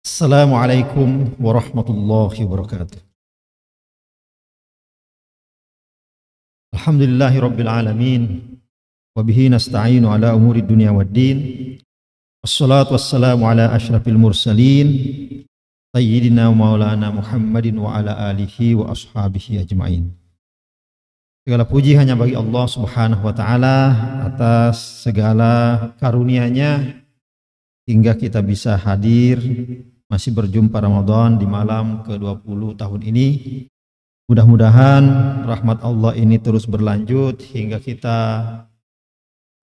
Assalamualaikum warahmatullahi wabarakatuh. Alhamdulillahi rabbil alamin. Wabihi nasta'inu ala umuri dunia waddin. Wassalatu wassalamu ala ashrafil mursalin Sayyidina wa maulana Muhammadin wa ala alihi wa ashabihi ajma'in. Segala puji hanya bagi Allah subhanahu wa ta'ala atas segala karunia-Nya hingga kita bisa hadir masih berjumpa Ramadan di malam ke-20 tahun ini. Mudah-mudahan rahmat Allah ini terus berlanjut hingga kita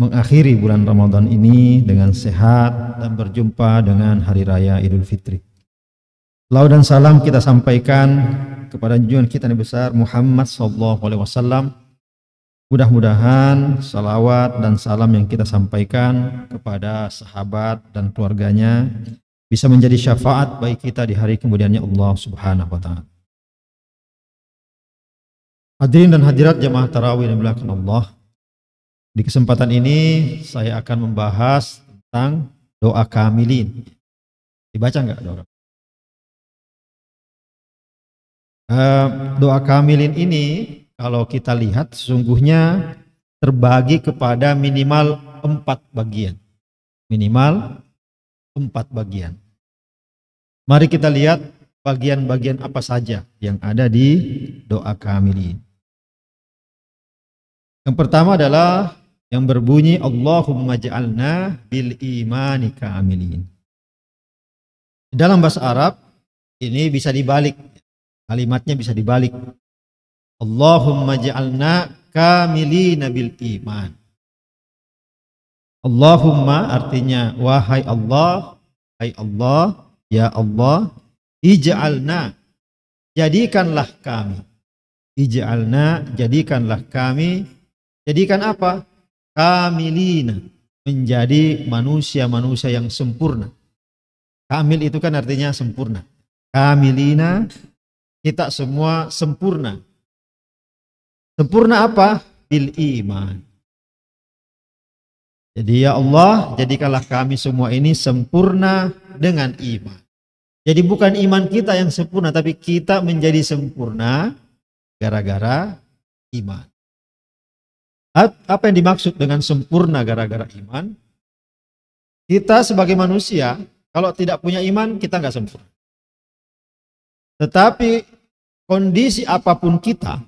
mengakhiri bulan Ramadan ini dengan sehat dan berjumpa dengan Hari Raya Idul Fitri. Salam dan salam kita sampaikan kepada junjungan kita Nabi besar Muhammad SAW. Mudah-mudahan salawat dan salam yang kita sampaikan kepada sahabat dan keluarganya bisa menjadi syafaat bagi kita di hari kemudiannya Allah subhanahu wa ta'ala. Hadirin dan hadirat jamaah tarawih yang dimuliakan Allah, di kesempatan ini saya akan membahas tentang doa kamilin. Dibaca enggak doa? Doa kamilin ini kalau kita lihat sesungguhnya terbagi kepada minimal 4 bagian. Minimal 4 bagian. Mari kita lihat bagian-bagian apa saja yang ada di doa kamilin. Yang pertama adalah yang berbunyi Allahumma ja'alna bil imani kamilin. Dalam bahasa Arab ini bisa dibalik. Kalimatnya bisa dibalik. Allahumma ja'alna kamilina bil iman. Allahumma artinya wahai Allah, hai Allah, ya Allah, ij'alna, jadikanlah kami. Ij'alna, jadikanlah kami. Jadikan apa? Kamilina, menjadi manusia-manusia yang sempurna. Kamil itu kan artinya sempurna. Kamilina, kita semua sempurna. Sempurna apa? Bil iman. Jadi ya Allah, jadikanlah kami semua ini sempurna dengan iman. Jadi bukan iman kita yang sempurna, tapi kita menjadi sempurna gara-gara iman. Apa yang dimaksud dengan sempurna gara-gara iman? Kita sebagai manusia, kalau tidak punya iman, kita nggak sempurna. Tetapi kondisi apapun kita,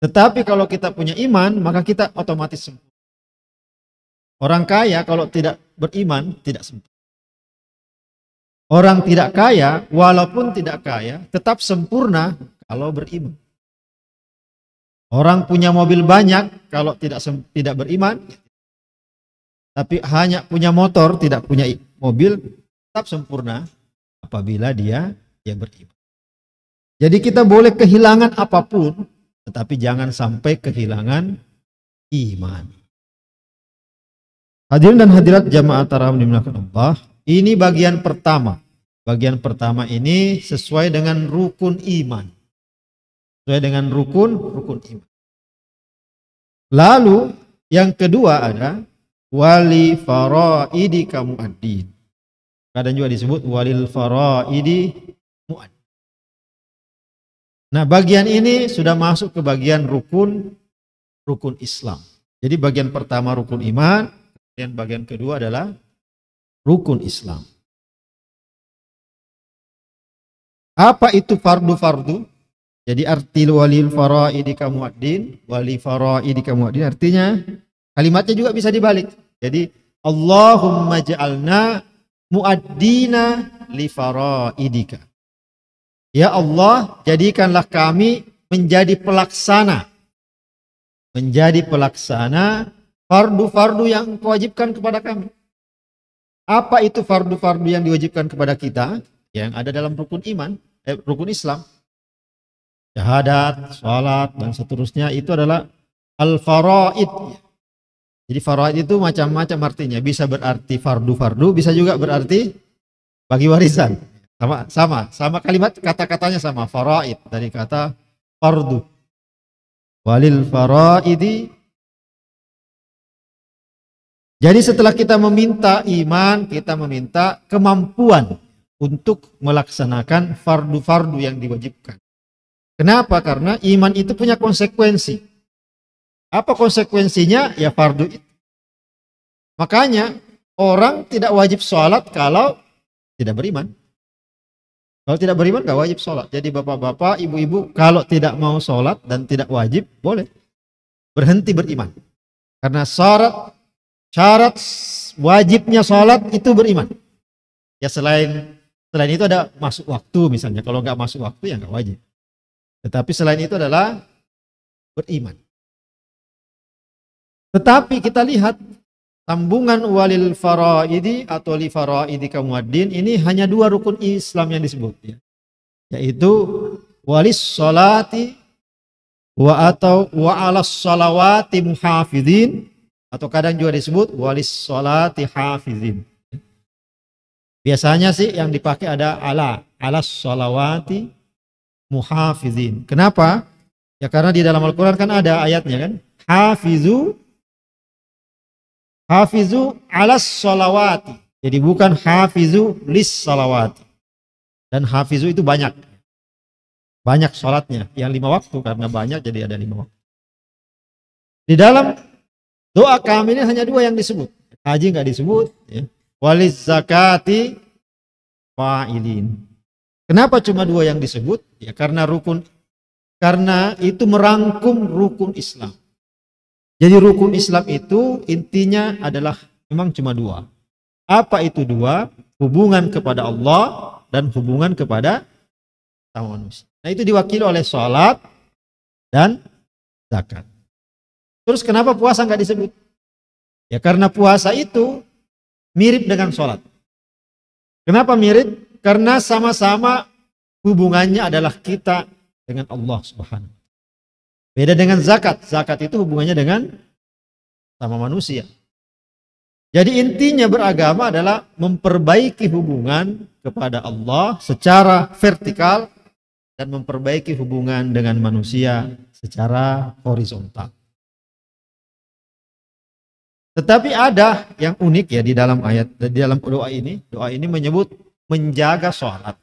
tetapi kalau kita punya iman, maka kita otomatis sempurna. Orang kaya kalau tidak beriman, tidak sempurna. Orang tidak kaya, walaupun tidak kaya, tetap sempurna kalau beriman. Orang punya mobil banyak, kalau tidak beriman, tapi hanya punya motor, tidak punya mobil, tetap sempurna apabila dia beriman. Jadi kita boleh kehilangan apapun, tetapi jangan sampai kehilangan iman. Hadirin dan hadirat jamaah tarawih dimuliakan Allah, ini bagian pertama. Bagian pertama ini sesuai dengan rukun iman. Sesuai dengan rukun iman. Lalu yang kedua ada wali faraidika muaddin. Kadang juga disebut walil faraidi muaddin. Nah, bagian ini sudah masuk ke bagian rukun Islam. Jadi bagian pertama rukun iman, dan bagian kedua adalah rukun Islam. Apa itu fardu-fardu? Jadi arti walil faraidika muaddin, wali faraidika muaddin artinya kalimatnya juga bisa dibalik. Jadi Allahumma ja'alna muaddina li faraidika. Ya Allah, jadikanlah kami menjadi pelaksana. Menjadi pelaksana fardu-fardu yang diwajibkan kepada kami. Apa itu fardu-fardu yang diwajibkan kepada kita? Yang ada dalam rukun iman, rukun Islam. Syahadat, salat, dan seterusnya itu adalah al-faraid. Jadi faraid itu macam-macam artinya. Bisa berarti fardu-fardu, bisa juga berarti bagi warisan. Sama kalimat, kata-katanya sama. Faraid dari kata fardu. Walil faraidi. Jadi setelah kita meminta iman, kita meminta kemampuan. untuk melaksanakan fardu-fardu yang diwajibkan. Kenapa? Karena iman itu punya konsekuensi. Apa konsekuensinya? Ya fardu itu. Makanya orang tidak wajib sholat kalau tidak beriman. Kalau tidak beriman gak wajib sholat. Jadi bapak-bapak, ibu-ibu, kalau tidak mau sholat dan tidak wajib, boleh berhenti beriman. Karena syarat wajibnya sholat itu beriman. Ya selain itu ada masuk waktu misalnya. Kalau nggak masuk waktu ya nggak wajib. Tetapi selain itu adalah beriman. Tetapi kita lihat sambungan walil faraidi atau li faraidi kamuaddin ini hanya 2 rukun Islam yang disebut ya. Yaitu walis salati wa alas salawati muhafizin, atau kadang juga disebut walis salati hafizin. Biasanya sih yang dipakai ada alas salawati muhafizin. Kenapa? Ya karena di dalam Al-Quran kan ada ayatnya kan. Hafizu alas salawati. Jadi bukan hafizu lis salawati. Dan hafizu itu banyak. Banyak sholatnya. Yang 5 waktu, karena banyak jadi ada 5 waktu. Di dalam doa kami ini hanya 2 yang disebut. Haji nggak disebut. Ya. Waliz zakati fa'ilin. Kenapa cuma 2 yang disebut? Ya karena itu merangkum rukun Islam. Jadi rukun Islam itu intinya adalah memang cuma 2. Apa itu 2? Hubungan kepada Allah dan hubungan kepada sama manusia. Nah itu diwakili oleh sholat dan zakat. Terus kenapa puasa nggak disebut? Ya karena puasa itu mirip dengan sholat. Kenapa mirip? Karena sama-sama hubungannya adalah kita dengan Allah Subhanahu. Beda dengan zakat. Zakat itu hubungannya dengan sama manusia. Jadi intinya beragama adalah memperbaiki hubungan kepada Allah secara vertikal dan memperbaiki hubungan dengan manusia secara horizontal. Tetapi ada yang unik ya di dalam ayat, di dalam doa ini. Doa ini menyebut menjaga sholat.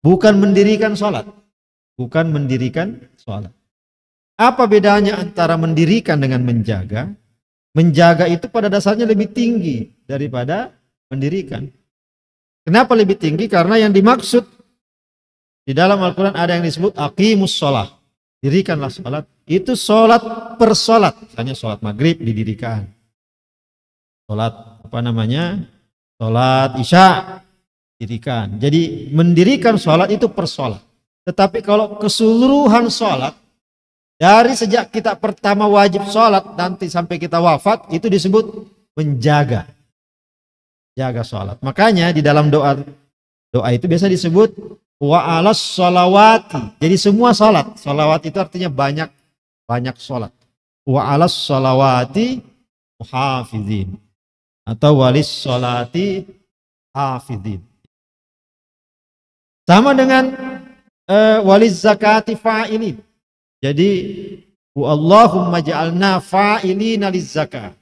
Bukan mendirikan sholat. Bukan mendirikan sholat. Apa bedanya antara mendirikan dengan menjaga? Menjaga itu pada dasarnya lebih tinggi daripada mendirikan. Kenapa lebih tinggi? Karena yang dimaksud di dalam Al-Quran ada yang disebut aqimus sholat. Dirikanlah sholat. Itu sholat per sholat. Misalnya sholat maghrib didirikan. Sholat sholat isya didirikan. Jadi mendirikan sholat itu per sholat. Tetapi kalau keseluruhan sholat, dari sejak kita pertama wajib sholat nanti sampai kita wafat, itu disebut menjaga. Jaga sholat. Makanya di dalam doa itu biasa disebut wa alas sholawati. Jadi semua sholat. Sholawat itu artinya banyak sholat. Wa alas sholawati muhafizin. Atau walis sholati hafizin. Sama dengan walis zakati fa'ilin. Jadi Allahumma ja'alna fa'ilina liz zakah.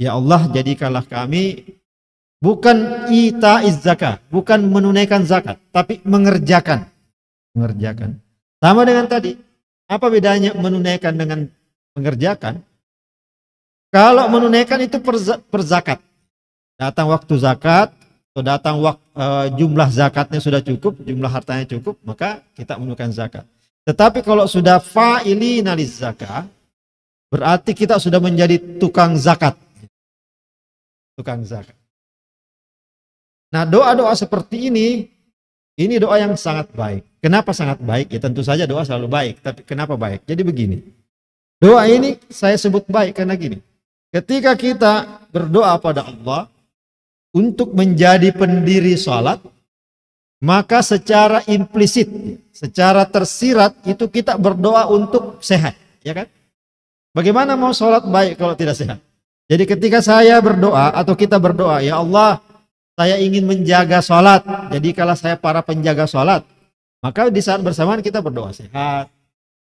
Ya Allah, jadikanlah kami bukan ita'iz zakah, bukan menunaikan zakat, tapi mengerjakan. Sama dengan tadi. Apa bedanya menunaikan dengan mengerjakan? Kalau menunaikan itu per zakat. Datang waktu zakat, atau datang jumlah zakatnya sudah cukup, jumlah hartanya cukup, maka kita menunaikan zakat. Tetapi kalau sudah fa'ilina liz zakah, berarti kita sudah menjadi tukang zakat. Tukang zakat. Nah, doa-doa seperti ini doa yang sangat baik. Kenapa sangat baik? Ya tentu saja doa selalu baik. Tapi kenapa baik? Jadi begini. Doa ini saya sebut baik karena gini. Ketika kita berdoa pada Allah untuk menjadi pendiri sholat, maka secara implisit, secara tersirat itu kita berdoa untuk sehat, ya kan? Bagaimana mau sholat baik kalau tidak sehat? Jadi ketika saya berdoa atau kita berdoa, ya Allah, saya ingin menjaga sholat. Jadi kalau saya para penjaga sholat, maka di saat bersamaan kita berdoa sehat,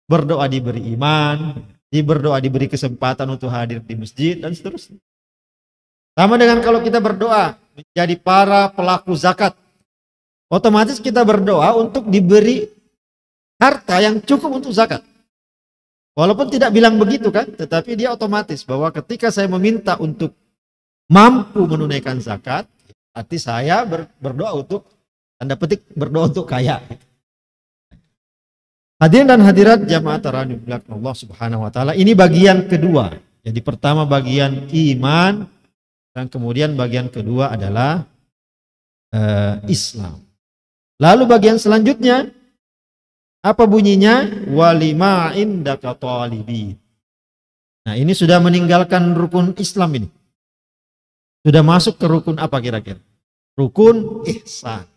berdoa diberi iman, berdoa diberi kesempatan untuk hadir di masjid dan seterusnya. Sama dengan kalau kita berdoa menjadi para pelaku zakat. Otomatis kita berdoa untuk diberi harta yang cukup untuk zakat. Walaupun tidak bilang begitu kan, tetapi dia otomatis bahwa ketika saya meminta untuk mampu menunaikan zakat, arti saya berdoa untuk, tanda petik, berdoa untuk kaya. Hadirin dan hadirat jamaah tarawih belakang Allah Subhanahu wa taala, ini bagian kedua. Jadi pertama bagian iman, dan kemudian bagian kedua adalah Islam. Lalu bagian selanjutnya apa bunyinya? Walima indaka talibin. Nah, ini sudah meninggalkan rukun Islam ini. Sudah masuk ke rukun apa kira-kira? Rukun ihsan.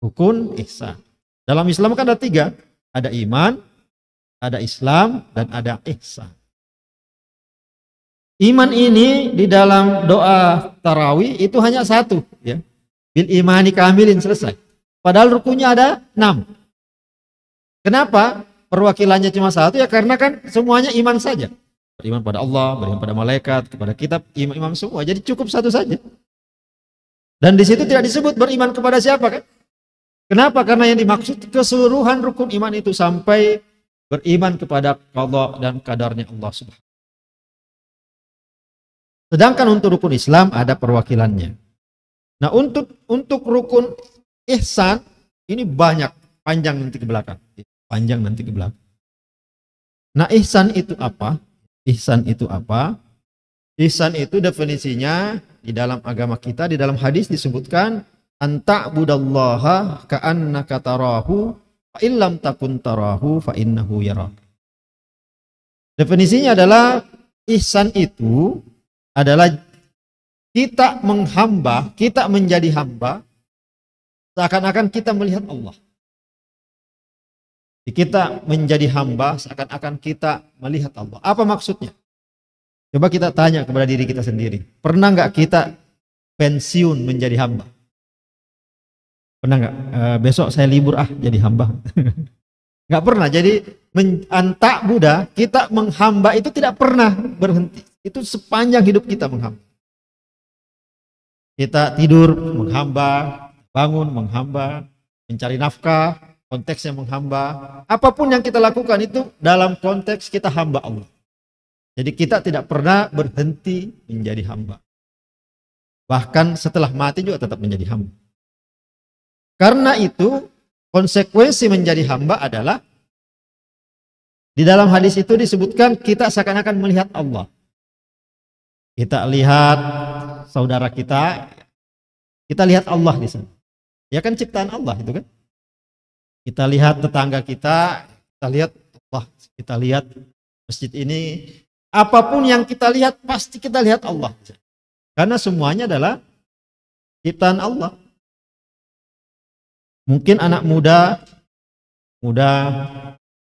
Rukun ihsan. Dalam Islam kan ada 3. Ada iman, ada Islam, dan ada ihsan. Iman ini di dalam doa tarawih itu hanya 1. Ya. Bil imani kamilin, selesai. Padahal rukunnya ada 6. Kenapa perwakilannya cuma 1? Ya karena kan semuanya iman saja. Beriman pada Allah, beriman pada malaikat, kepada kitab, imam semua. Jadi cukup 1 saja. Dan di situ tidak disebut beriman kepada siapa kan? Kenapa? Karena yang dimaksud keseluruhan rukun iman itu sampai beriman kepada qada dan qadarnya Allah Subhanahu. Sedangkan untuk rukun Islam ada perwakilannya. Nah, untuk rukun ihsan ini banyak, panjang nanti ke belakang. Panjang nanti ke belakang. Nah, ihsan itu apa? Ihsan itu apa? Ihsan itu definisinya di dalam agama kita, di dalam hadis disebutkan anta'budallaha ka'annaka tarahu fa illam takun tarahu fa innahu yarak. Definisinya adalah ihsan itu adalah kita menghamba, kita menjadi hamba seakan-akan kita melihat Allah. Kita menjadi hamba seakan-akan kita melihat Allah. Apa maksudnya? Coba kita tanya kepada diri kita sendiri. Pernah nggak kita pensiun menjadi hamba? Pernah nggak? Besok saya libur jadi hamba. Nggak pernah. Jadi antak Buddha, kita menghamba itu tidak pernah berhenti. Itu sepanjang hidup kita menghamba. Kita tidur menghamba, bangun menghamba, mencari nafkah, konteksnya menghamba. Apapun yang kita lakukan itu dalam konteks kita hamba Allah. Jadi kita tidak pernah berhenti menjadi hamba. Bahkan setelah mati juga tetap menjadi hamba. Karena itu konsekuensi menjadi hamba adalah di dalam hadis itu disebutkan kita seakan-akan melihat Allah. Kita lihat saudara kita lihat Allah di sana. Ya kan ciptaan Allah itu kan. Kita lihat tetangga kita lihat Allah, kita lihat masjid ini, apapun yang kita lihat pasti kita lihat Allah. Karena semuanya adalah ciptaan Allah. Mungkin anak muda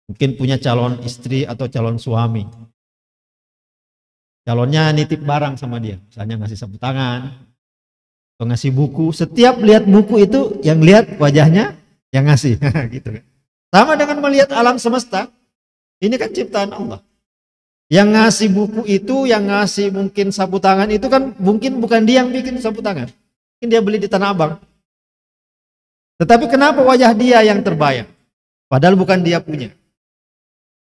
mungkin punya calon istri atau calon suami. Calonnya nitip barang sama dia, misalnya ngasih sapu tangan atau ngasih buku. Setiap lihat buku itu yang lihat wajahnya yang ngasih gitu kan. Sama dengan melihat alam semesta. Ini kan ciptaan Allah. Yang ngasih buku itu, yang ngasih mungkin sapu tangan itu kan mungkin bukan dia yang bikin sapu tangan. Mungkin dia beli di Tanah Abang. Tetapi kenapa wajah dia yang terbayang? Padahal bukan dia punya.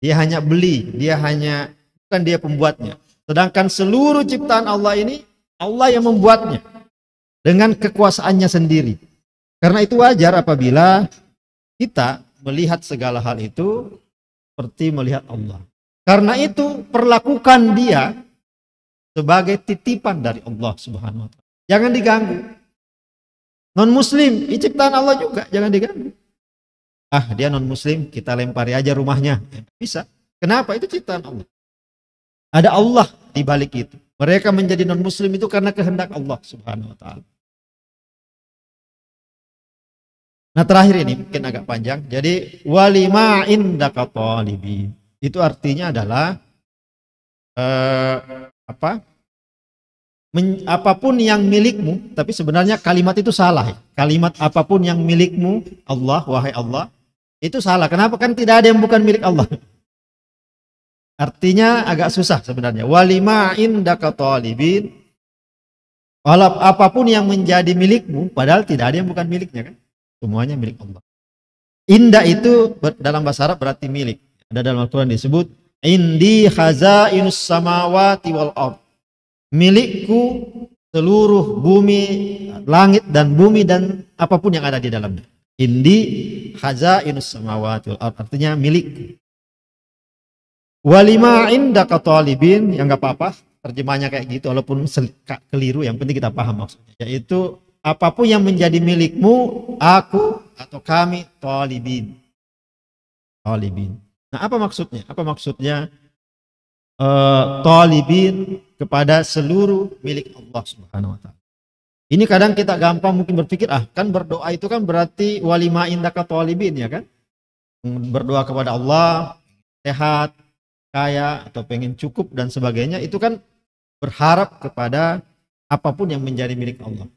Dia hanya beli, bukan dia pembuatnya. Sedangkan seluruh ciptaan Allah ini Allah yang membuatnya dengan kekuasaannya sendiri. Karena itu wajar apabila kita melihat segala hal itu seperti melihat Allah. Karena itu perlakukan dia sebagai titipan dari Allah Subhanahu wa taala. Jangan diganggu. Non muslim, ciptaan Allah juga, jangan diganggu. Dia non muslim, kita lempari aja rumahnya. Ya, bisa. Kenapa? Itu ciptaan Allah. Ada Allah di balik itu. Mereka menjadi non muslim itu karena kehendak Allah Subhanahu wa taala. Nah, terakhir ini mungkin agak panjang. Jadi walima indaka talibin. Itu artinya adalah apapun yang milikmu, tapi sebenarnya kalimat itu salah. Kalimat apapun yang milikmu, Allah, wahai Allah, itu salah. Kenapa? Kan tidak ada yang bukan milik Allah. Artinya agak susah sebenarnya. Walima indaka talibin. Apapun yang menjadi milikmu, padahal tidak ada yang bukan miliknya kan. semuanya milik Allah. Inda itu dalam bahasa Arab berarti milik. Ada dalam Al-Quran disebut indi khazainus samawati wal ard. Milikku seluruh bumi, langit dan bumi dan apapun yang ada di dalamnya. Indi khazainus samawati wal ard, artinya milikku. Walima indaka talibin, yang enggak apa-apa terjemahnya kayak gitu walaupun keliru, yang penting kita paham maksudnya, yaitu apapun yang menjadi milikmu, aku atau kami talibin. Talibin. Nah, apa maksudnya? Apa maksudnya talibin kepada seluruh milik Allah Subhanahu wa taala. Ini kadang kita gampang mungkin berpikir, kan berdoa itu kan berarti walima indaka talibin, ya kan? Berdoa kepada Allah, sehat, kaya atau pengen cukup dan sebagainya, itu kan berharap kepada apapun yang menjadi milik Allah.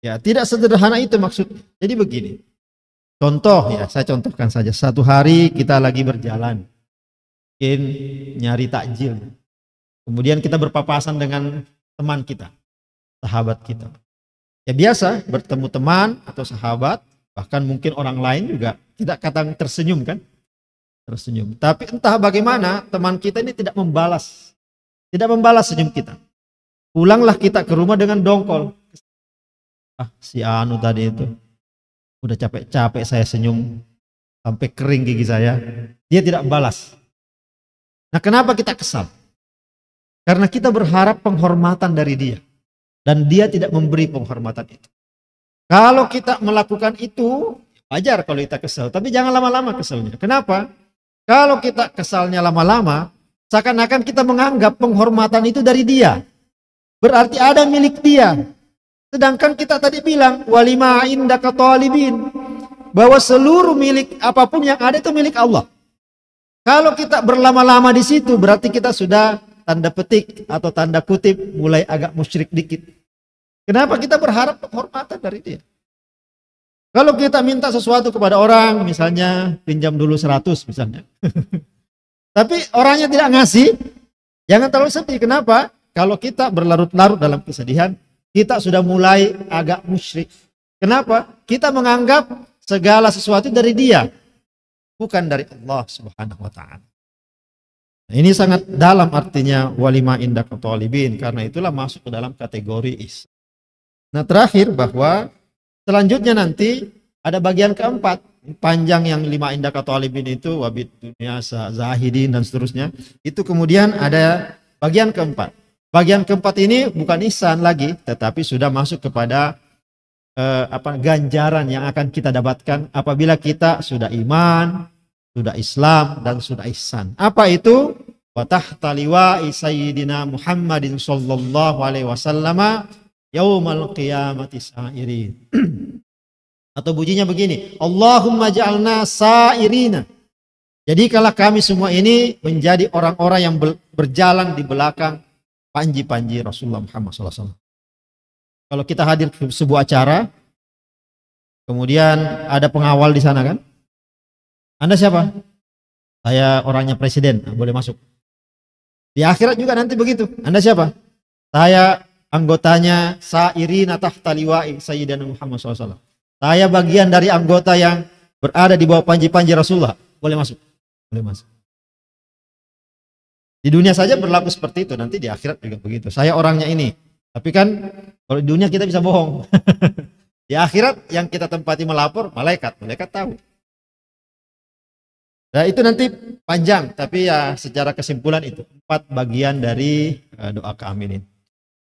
Ya, tidak sederhana itu maksudnya. Jadi begini. Contoh ya, saya contohkan saja. Satu hari kita lagi berjalan, mungkin nyari takjil. Kemudian kita berpapasan dengan teman kita, sahabat kita. Ya biasa, bertemu teman atau sahabat, bahkan mungkin orang lain juga tidak kadang tersenyum kan? Tersenyum. Tapi entah bagaimana teman kita ini tidak membalas senyum kita. Pulanglah kita ke rumah dengan dongkol. Si Anu tadi itu udah capek-capek saya senyum sampai kering gigi saya, dia tidak balas. Nah, kenapa kita kesal? Karena kita berharap penghormatan dari dia dan dia tidak memberi penghormatan itu. Kalau kita melakukan itu, wajar kalau kita kesal, tapi jangan lama-lama kesalnya. Kenapa? Kalau kita kesalnya lama-lama, seakan-akan kita menganggap penghormatan itu dari dia. Berarti ada milik dia. Sedangkan kita tadi bilang, walima indaka talibin, bahwa seluruh milik apapun yang ada itu milik Allah. Kalau kita berlama-lama di situ, berarti kita sudah tanda petik atau tanda kutip mulai agak musyrik dikit. Kenapa kita berharap penghormatan dari dia? Kalau kita minta sesuatu kepada orang, misalnya pinjam dulu 100 misalnya. Tapi orangnya tidak ngasih, jangan terlalu sedih. Kenapa? Kalau kita berlarut-larut dalam kesedihan, kita sudah mulai agak musyrik. Kenapa? Kita menganggap segala sesuatu dari dia, bukan dari Allah Subhanahu wa taala. Nah, ini sangat dalam artinya walima indaka talibin, karena itulah masuk ke dalam kategori ihsan. Nah, terakhir bahwa selanjutnya nanti ada bagian keempat, panjang yang lima indaka talibin itu, wabid dunia zahidin dan seterusnya. Itu kemudian ada bagian keempat. Bagian keempat ini bukan ihsan lagi, tetapi sudah masuk kepada ganjaran yang akan kita dapatkan apabila kita sudah iman, sudah Islam dan sudah ihsan. Apa itu? Wa tahta liwa'i sayyidina Muhammadin sallallahu alaihi wasallam yaumal qiyamati sa'irin. Atau bunyinya begini, Allahumma ja'alna sa'irina. Jadi kalau kami semua ini menjadi orang-orang yang berjalan di belakang panji-panji Rasulullah Muhammad SAW. Kalau kita hadir ke sebuah acara, kemudian ada pengawal di sana kan? Anda siapa? Saya orangnya presiden, boleh masuk. Di akhirat juga nanti begitu. Anda siapa? Saya anggotanya Sa'irina tahta liwa'i Sayyidina Muhammad SAW. Saya bagian dari anggota yang berada di bawah panji-panji Rasulullah. Boleh masuk. Boleh masuk. Di dunia saja berlaku seperti itu, nanti di akhirat juga begitu. Saya orangnya ini. Tapi kan kalau di dunia kita bisa bohong. Di akhirat yang kita tempati melapor malaikat. Malaikat tahu. Nah, itu nanti panjang, tapi ya secara kesimpulan itu 4 bagian dari doa keaminin.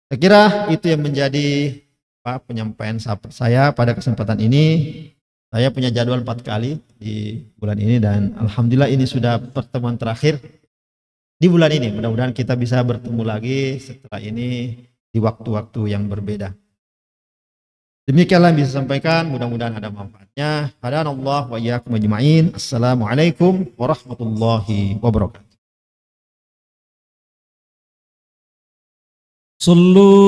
Saya kira itu yang menjadi penyampaian saya pada kesempatan ini. Saya punya jadwal 4 kali di bulan ini dan alhamdulillah ini sudah pertemuan terakhir di bulan ini. Mudah-mudahan kita bisa bertemu lagi setelah ini di waktu-waktu yang berbeda. Demikianlah yang bisa sampaikan, mudah-mudahan ada manfaatnya. Hadanallah wa iyyakum ajma'in. Assalamualaikum warahmatullahi wabarakatuh. Sallu